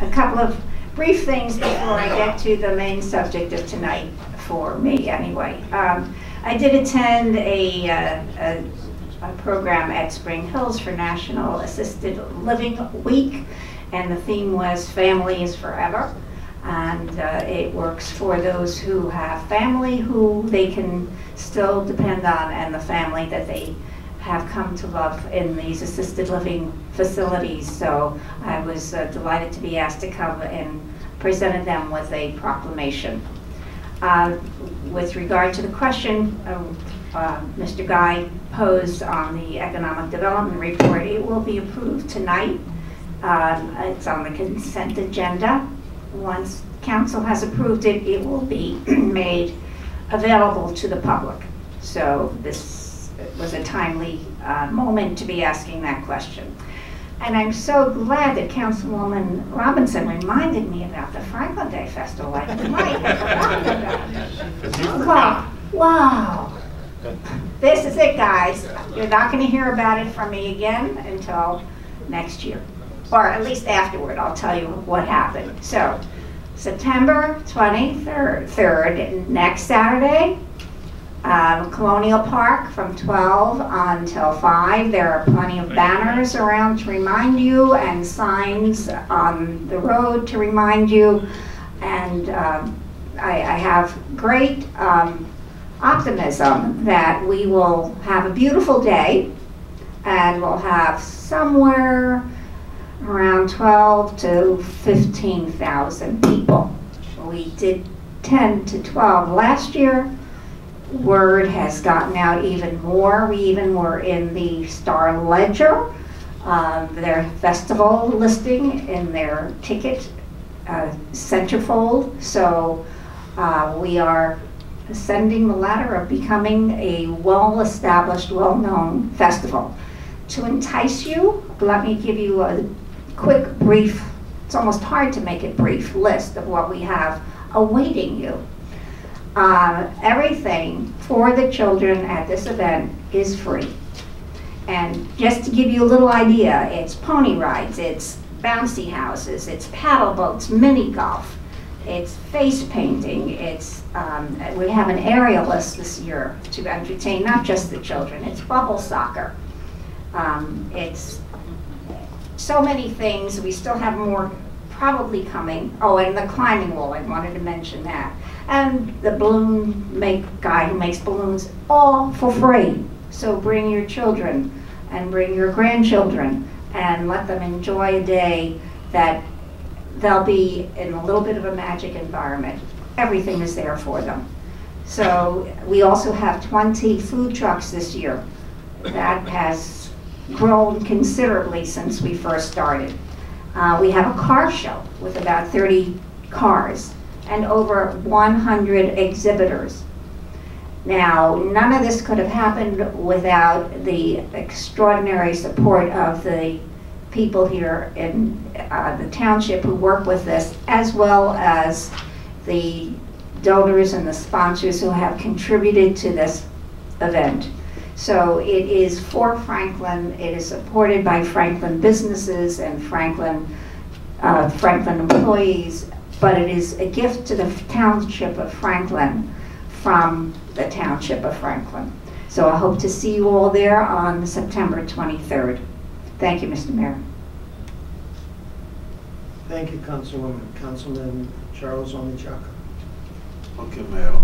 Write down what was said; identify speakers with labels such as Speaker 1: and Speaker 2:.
Speaker 1: a couple of brief things before I get to the main subject of tonight, for me anyway. I did attend a program at Spring Hills for National Assisted Living Week, and the theme was Family is Forever. And it works for those who have family who they can still depend on, and the family that they have come to love in these assisted living facilities. So I was delighted to be asked to come and presented them with a proclamation. With regard to the question Mr. Guy posed on the economic development report, it will be approved tonight. It's on the consent agenda. Once council has approved it, it will be made available to the public. So this was a timely moment to be asking that question. And I'm so glad that Councilwoman Robinson reminded me about the Franklin Day Festival. I might have forgotten about it. Wow. This is it, guys. You're not going to hear about it from me again until next year. Or at least afterward, I'll tell you what happened. So, September 23rd, next Saturday, Colonial Park from 12 until 5. There are plenty of banners around to remind you and signs on the road to remind you. And I have great optimism that we will have a beautiful day, and we'll have somewhere around 12 to 15,000 people. We did 10 to 12 last year. Word has gotten out even more. We even were in the Star Ledger, their festival listing in their ticket centerfold. So we are ascending the ladder of becoming a well-established, well-known festival. To entice you, let me give you a quick, brief, it's almost hard to make it brief, list of what we have awaiting you. Everything for the children at this event is free. And just to give you a little idea, it's pony rides, it's bouncy houses, it's paddle boats, mini golf, it's face painting, it's, we have an aerialist this year to entertain not just the children, it's bubble soccer. It's so many things. We still have more probably coming. Oh, and the climbing wall, I wanted to mention that. And the balloon guy who makes balloons, all for free. So bring your children and bring your grandchildren and let them enjoy a day that they'll be in a little bit of a magic environment. Everything is there for them. So we also have 20 food trucks this year. That has grown considerably since we first started. We have a car show with about 30 cars and over 100 exhibitors. Now, none of this could have happened without the extraordinary support of the people here in the township who work with this, as well as the donors and the sponsors who have contributed to this event. So it is for Franklin, it is supported by Franklin businesses and Franklin employees, but it is a gift to the Township of Franklin from the Township of Franklin. So I hope to see you all there on September 23rd. Thank you, Mr. Mayor.
Speaker 2: Thank you, Councilwoman. Councilman Charles Onichaka.
Speaker 3: Okay, Mayor.